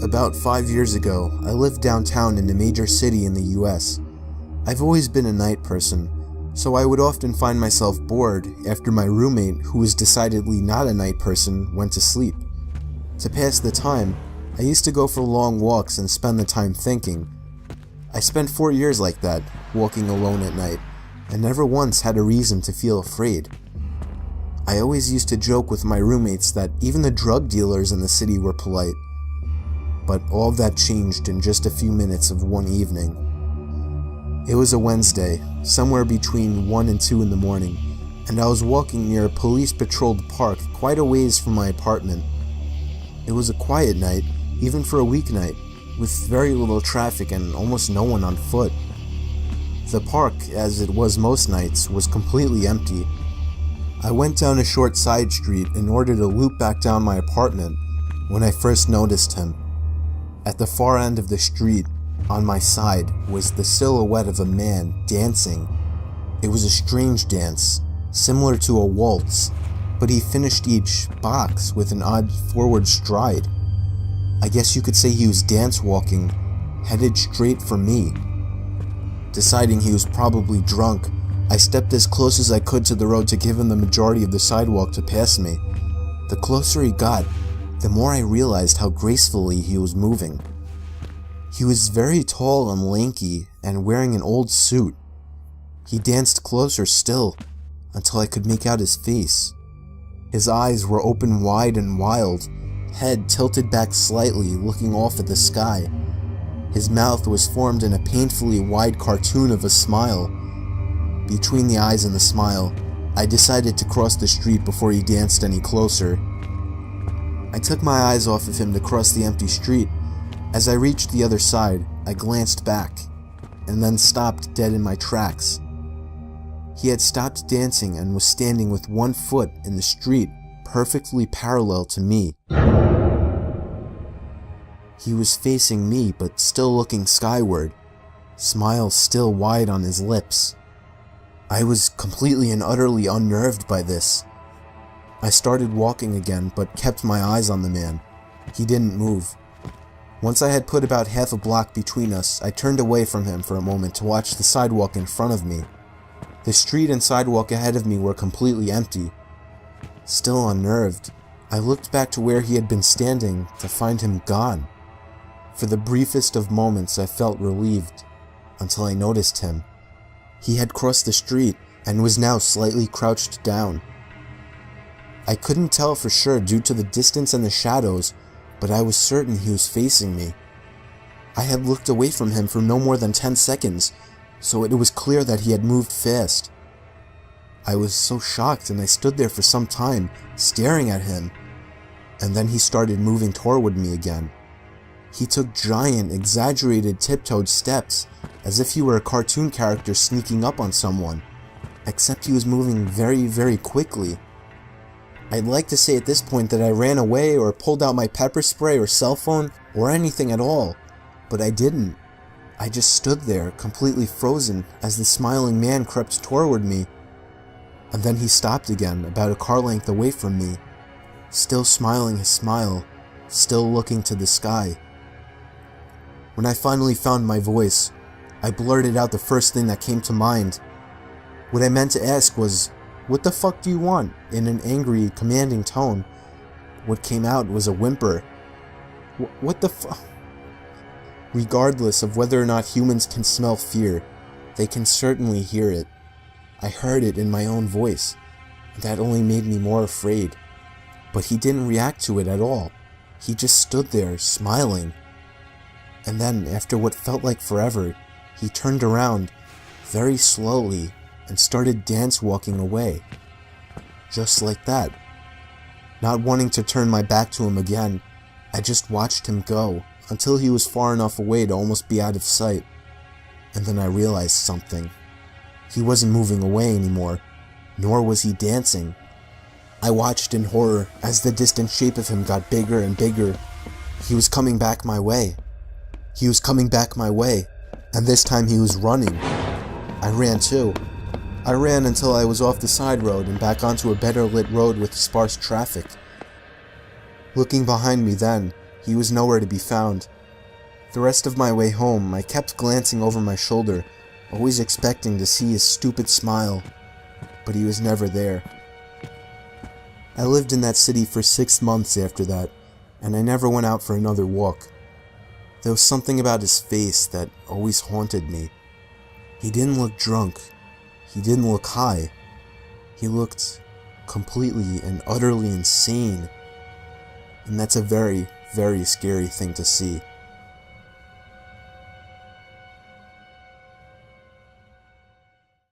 About 5 years ago, I lived downtown in a major city in the US. I've always been a night person, so I would often find myself bored after my roommate, who was decidedly not a night person, went to sleep. To pass the time, I used to go for long walks and spend the time thinking. I spent 4 years like that, walking alone at night, and never once had a reason to feel afraid. I always used to joke with my roommates that even the drug dealers in the city were polite. But all that changed in just a few minutes of one evening. It was a Wednesday, somewhere between 1 and 2 in the morning, and I was walking near a police-patrolled park quite a ways from my apartment. It was a quiet night, even for a weeknight, with very little traffic and almost no one on foot. The park, as it was most nights, was completely empty. I went down a short side street in order to loop back down my apartment when I first noticed him. At the far end of the street, on my side, was the silhouette of a man dancing. It was a strange dance, similar to a waltz, but he finished each box with an odd forward stride. I guess you could say he was dance walking, headed straight for me. Deciding he was probably drunk, I stepped as close as I could to the road to give him the majority of the sidewalk to pass me. The closer he got, the more I realized how gracefully he was moving. He was very tall and lanky and wearing an old suit. He danced closer still until I could make out his face. His eyes were open wide and wild, head tilted back slightly, looking off at the sky. His mouth was formed in a painfully wide cartoon of a smile. Between the eyes and the smile, I decided to cross the street before he danced any closer. I took my eyes off of him to cross the empty street. As I reached the other side, I glanced back, and then stopped dead in my tracks. He had stopped dancing and was standing with one foot in the street, perfectly parallel to me. He was facing me, but still looking skyward, smile still wide on his lips. I was completely and utterly unnerved by this. I started walking again, but kept my eyes on the man. He didn't move. Once I had put about half a block between us, I turned away from him for a moment to watch the sidewalk in front of me. The street and sidewalk ahead of me were completely empty. Still unnerved, I looked back to where he had been standing to find him gone. For the briefest of moments I felt relieved, until I noticed him. He had crossed the street and was now slightly crouched down. I couldn't tell for sure due to the distance and the shadows, but I was certain he was facing me. I had looked away from him for no more than 10 seconds, so it was clear that he had moved fast. I was so shocked and I stood there for some time, staring at him, and then he started moving toward me again. He took giant, exaggerated tiptoed steps, as if he were a cartoon character sneaking up on someone, except he was moving very, very quickly. I'd like to say at this point that I ran away or pulled out my pepper spray or cell phone or anything at all, but I didn't. I just stood there, completely frozen, as the smiling man crept toward me. And then he stopped again, about a car length away from me, still smiling his smile, still looking to the sky. When I finally found my voice, I blurted out the first thing that came to mind. What I meant to ask was, "What the fuck do you want?" in an angry, commanding tone. What came out was a whimper. What the fuck? Regardless of whether or not humans can smell fear, they can certainly hear it. I heard it in my own voice, and that only made me more afraid. But he didn't react to it at all. He just stood there, smiling. And then, after what felt like forever, he turned around, very slowly, and started dance walking away. Just like that. Not wanting to turn my back to him again, I just watched him go, until he was far enough away to almost be out of sight. And then I realized something. He wasn't moving away anymore, nor was he dancing. I watched in horror as the distant shape of him got bigger and bigger. He was coming back my way. He was coming back my way, and this time he was running. I ran too. I ran until I was off the side road and back onto a better lit road with sparse traffic. Looking behind me then, He was nowhere to be found. The rest of my way home, I kept glancing over my shoulder, always expecting to see his stupid smile, but he was never there. I lived in that city for 6 months after that, and I never went out for another walk. There was something about his face that always haunted me. He didn't look drunk. He didn't look high. He looked completely and utterly insane. And that's a very, very scary thing to see.